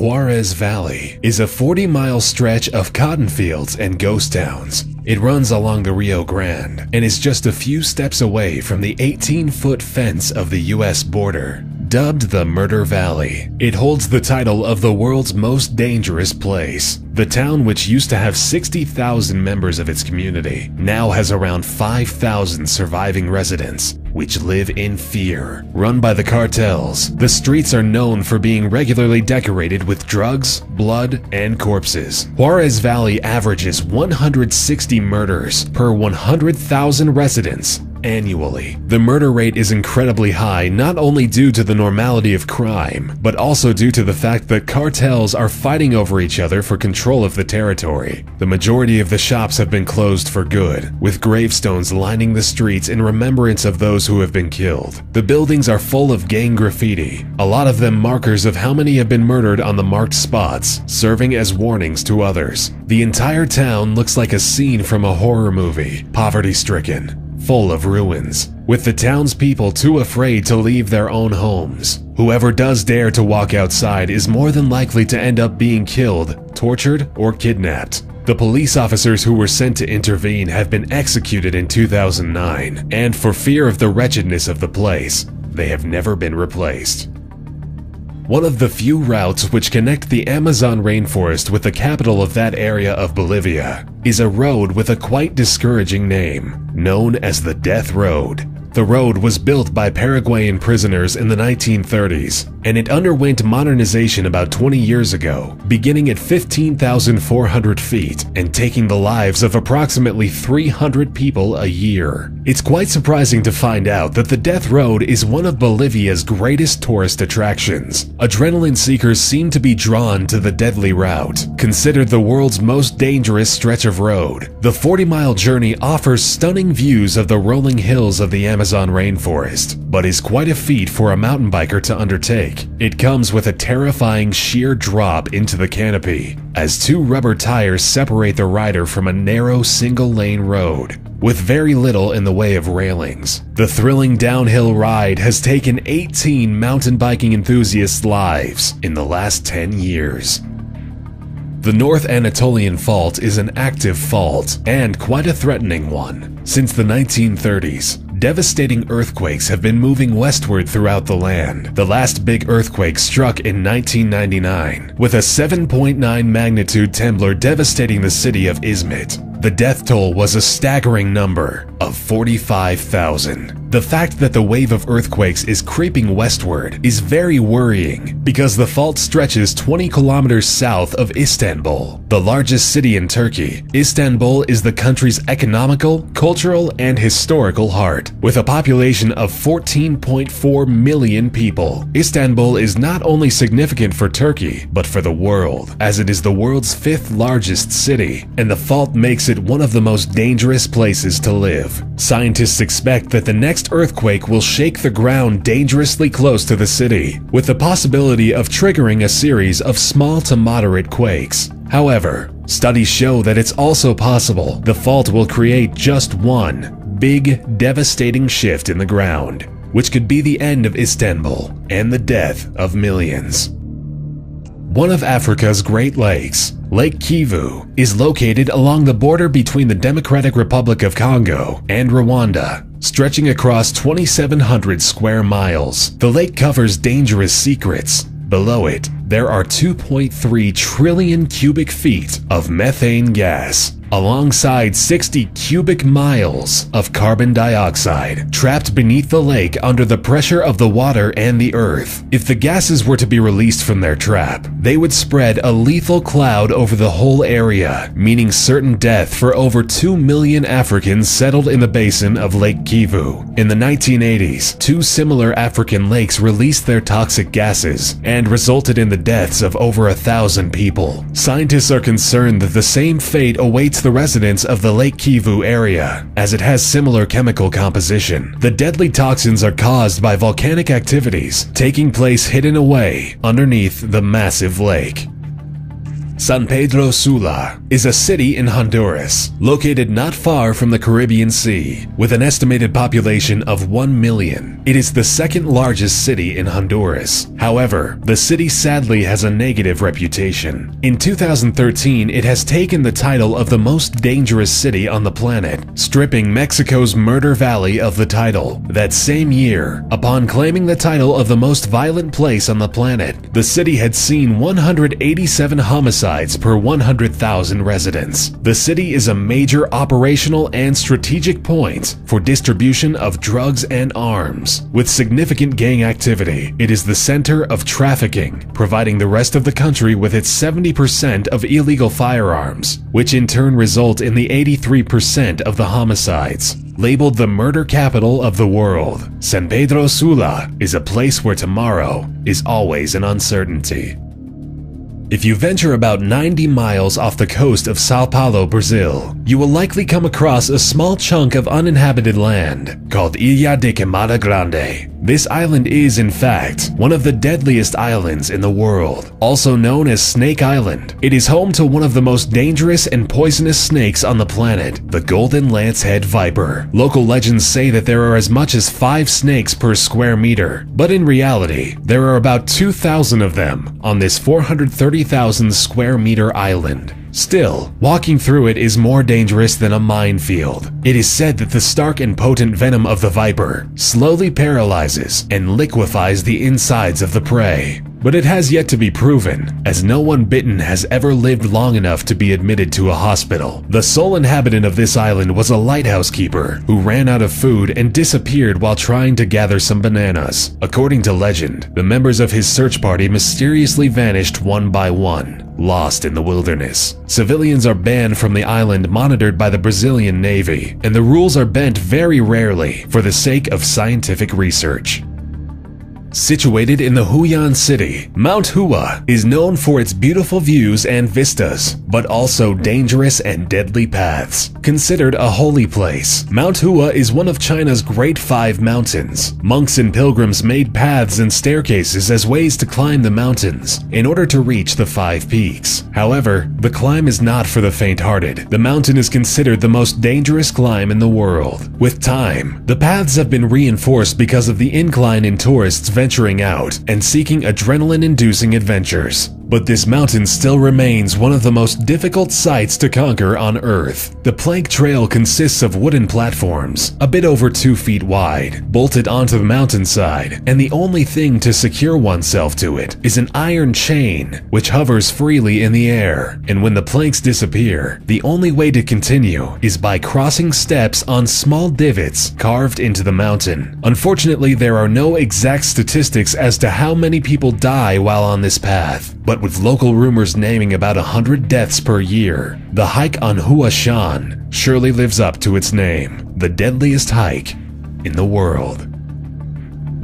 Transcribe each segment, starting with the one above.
Juarez Valley is a 40-mile stretch of cotton fields and ghost towns. It runs along the Rio Grande and is just a few steps away from the 18-foot fence of the U.S. border. Dubbed the Murder Valley, it holds the title of the world's most dangerous place. The town, which used to have 60,000 members of its community, now has around 5,000 surviving residents, which live in fear. Run by the cartels, the streets are known for being regularly decorated with drugs, blood, and corpses. Juarez Valley averages 160 murders per 100,000 residents annually. The murder rate is incredibly high, not only due to the normality of crime, but also due to the fact that cartels are fighting over each other for control of the territory. The majority of the shops have been closed for good, with gravestones lining the streets in remembrance of those who have been killed. The buildings are full of gang graffiti, a lot of them markers of how many have been murdered on the marked spots, serving as warnings to others. The entire town looks like a scene from a horror movie, poverty-stricken, full of ruins, with the townspeople too afraid to leave their own homes. Whoever does dare to walk outside is more than likely to end up being killed, tortured, or kidnapped. The police officers who were sent to intervene have been executed in 2009, and for fear of the wretchedness of the place, they have never been replaced. One of the few routes which connect the Amazon rainforest with the capital of that area of Bolivia is a road with a quite discouraging name, known as the Death Road. The road was built by Paraguayan prisoners in the 1930s, and it underwent modernization about 20 years ago, beginning at 15,400 feet and taking the lives of approximately 300 people a year. It's quite surprising to find out that the Death Road is one of Bolivia's greatest tourist attractions. Adrenaline seekers seem to be drawn to the deadly route, considered the world's most dangerous stretch of road. The 40-mile journey offers stunning views of the rolling hills of the Amazon rainforest, but is quite a feat for a mountain biker to undertake. It comes with a terrifying sheer drop into the canopy, as two rubber tires separate the rider from a narrow single-lane road, with very little in the way of railings. The thrilling downhill ride has taken 18 mountain biking enthusiasts' lives in the last 10 years. The North Anatolian Fault is an active fault, and quite a threatening one. Since the 1930s, devastating earthquakes have been moving westward throughout the land. The last big earthquake struck in 1999, with a 7.9 magnitude tremor devastating the city of Izmit. The death toll was a staggering number of 45,000. The fact that the wave of earthquakes is creeping westward is very worrying because the fault stretches 20 kilometers south of Istanbul, the largest city in Turkey. Istanbul is the country's economical, cultural, and historical heart. With a population of 14.4 million people, Istanbul is not only significant for Turkey, but for the world, as it is the world's 5th largest city, and the fault makes it one of the most dangerous places to live. Scientists expect that the next earthquake will shake the ground dangerously close to the city, with the possibility of triggering a series of small to moderate quakes. However, studies show that it's also possible the fault will create just one big, devastating shift in the ground, which could be the end of Istanbul and the death of millions. One of Africa's Great Lakes, Lake Kivu, is located along the border between the Democratic Republic of Congo and Rwanda, stretching across 2,700 square miles. The lake covers dangerous secrets. Below it, there are 2.3 trillion cubic feet of methane gas, alongside 60 cubic miles of carbon dioxide trapped beneath the lake under the pressure of the water and the earth. If the gases were to be released from their trap, they would spread a lethal cloud over the whole area, meaning certain death for over 2 million Africans settled in the basin of Lake Kivu. In the 1980s, 2 similar African lakes released their toxic gases and resulted in the deaths of over 1,000 people. Scientists are concerned that the same fate awaits the residents of the Lake Kivu area, as it has similar chemical composition. The deadly toxins are caused by volcanic activities taking place hidden away underneath the massive lake. San Pedro Sula is a city in Honduras, located not far from the Caribbean Sea, with an estimated population of 1 million. It is the second largest city in Honduras. However, the city sadly has a negative reputation. In 2013, it has taken the title of the most dangerous city on the planet, stripping Mexico's Murder Valley of the title. That same year, upon claiming the title of the most violent place on the planet, the city had seen 187 homicides per 100,000 residents. The city is a major operational and strategic point for distribution of drugs and arms. With significant gang activity, it is the center of trafficking, providing the rest of the country with its 70% of illegal firearms, which in turn result in the 83% of the homicides. Labeled the murder capital of the world, San Pedro Sula is a place where tomorrow is always an uncertainty. If you venture about 90 miles off the coast of Sao Paulo, Brazil, you will likely come across a small chunk of uninhabited land called Ilha de Queimada Grande. This island is, in fact, one of the deadliest islands in the world, also known as Snake Island. It is home to one of the most dangerous and poisonous snakes on the planet, the golden lancehead viper. Local legends say that there are as much as 5 snakes per square meter, but in reality, there are about 2,000 of them on this 430,000 square meter island. Still, walking through it is more dangerous than a minefield. It is said that the stark and potent venom of the viper slowly paralyzes and liquefies the insides of the prey. But it has yet to be proven, as no one bitten has ever lived long enough to be admitted to a hospital. The sole inhabitant of this island was a lighthouse keeper who ran out of food and disappeared while trying to gather some bananas. According to legend, the members of his search party mysteriously vanished one by one, lost in the wilderness. Civilians are banned from the island, monitored by the Brazilian Navy, and the rules are bent very rarely for the sake of scientific research. Situated in the Huyan city, Mount Hua is known for its beautiful views and vistas, but also dangerous and deadly paths. Considered a holy place, Mount Hua is one of China's Great Five Mountains. Monks and pilgrims made paths and staircases as ways to climb the mountains in order to reach the 5 peaks. However, the climb is not for the faint-hearted. The mountain is considered the most dangerous climb in the world. With time, the paths have been reinforced because of the incline in tourists venturing out and seeking adrenaline-inducing adventures. But this mountain still remains one of the most difficult sites to conquer on Earth. The plank trail consists of wooden platforms, a bit over 2 feet wide, bolted onto the mountainside, and the only thing to secure oneself to it is an iron chain, which hovers freely in the air. And when the planks disappear, the only way to continue is by crossing steps on small divots carved into the mountain. Unfortunately, there are no exact statistics as to how many people die while on this path, but with local rumors naming about 100 deaths per year, the hike on Hua Shan surely lives up to its name, the deadliest hike in the world.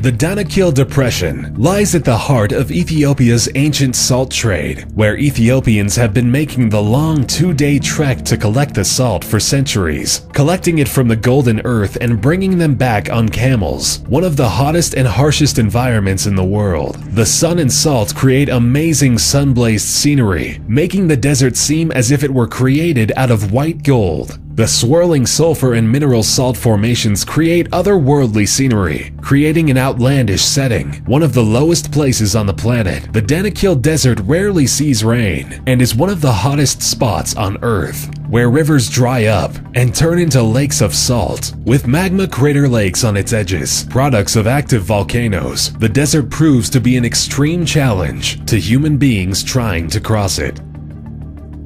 The Danakil Depression lies at the heart of Ethiopia's ancient salt trade, where Ethiopians have been making the long 2-day trek to collect the salt for centuries, collecting it from the golden earth and bringing them back on camels, one of the hottest and harshest environments in the world. The sun and salt create amazing sun-blazed scenery, making the desert seem as if it were created out of white gold. The swirling sulfur and mineral salt formations create otherworldly scenery, creating an outlandish setting. One of the lowest places on the planet, the Danakil Desert rarely sees rain and is one of the hottest spots on Earth, where rivers dry up and turn into lakes of salt. With magma crater lakes on its edges, products of active volcanoes, the desert proves to be an extreme challenge to human beings trying to cross it.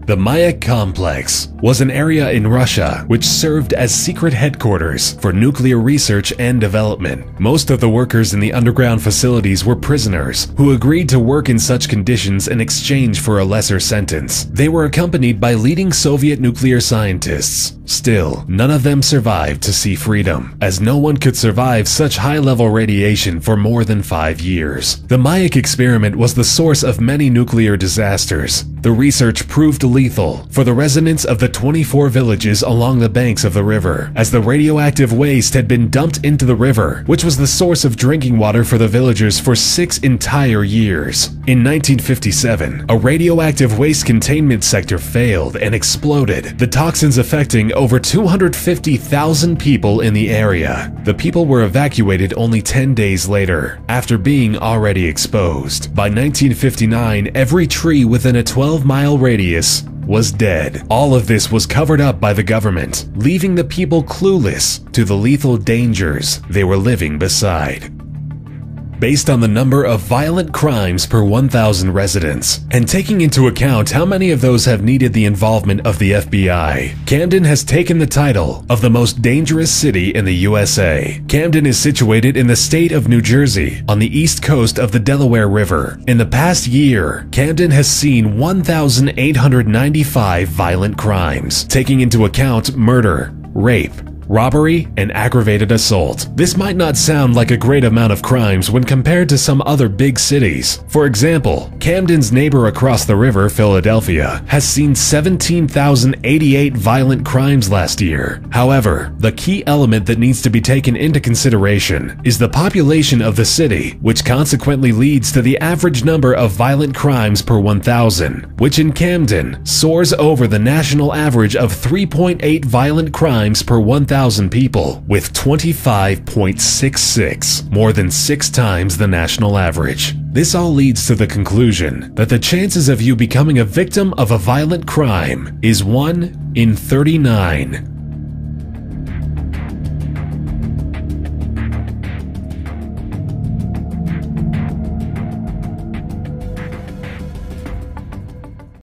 The Mayak Complex was an area in Russia which served as secret headquarters for nuclear research and development. Most of the workers in the underground facilities were prisoners who agreed to work in such conditions in exchange for a lesser sentence. They were accompanied by leading Soviet nuclear scientists. Still, none of them survived to see freedom, as no one could survive such high-level radiation for more than 5 years. The Mayak experiment was the source of many nuclear disasters. The research proved lethal for the residents of the 24 villages along the banks of the river, as the radioactive waste had been dumped into the river, which was the source of drinking water for the villagers for 6 entire years. In 1957, a radioactive waste containment sector failed and exploded, the toxins affecting over 250,000 people in the area. The people were evacuated only 10 days later, after being already exposed. By 1959, every tree within a 12-mile radius was dead. All of this was covered up by the government, leaving the people clueless to the lethal dangers they were living beside. Based on the number of violent crimes per 1,000 residents, and taking into account how many of those have needed the involvement of the FBI, Camden has taken the title of the most dangerous city in the USA. Camden is situated in the state of New Jersey, on the east coast of the Delaware River. In the past year, Camden has seen 1,895 violent crimes, taking into account murder, rape, robbery, and aggravated assault. This might not sound like a great amount of crimes when compared to some other big cities. For example, Camden's neighbor across the river, Philadelphia, has seen 17,088 violent crimes last year. However, the key element that needs to be taken into consideration is the population of the city, which consequently leads to the average number of violent crimes per 1,000, which in Camden soars over the national average of 3.8 violent crimes per 1,000 people, with 25.66, more than 6 times the national average. This all leads to the conclusion that the chances of you becoming a victim of a violent crime is 1 in 39.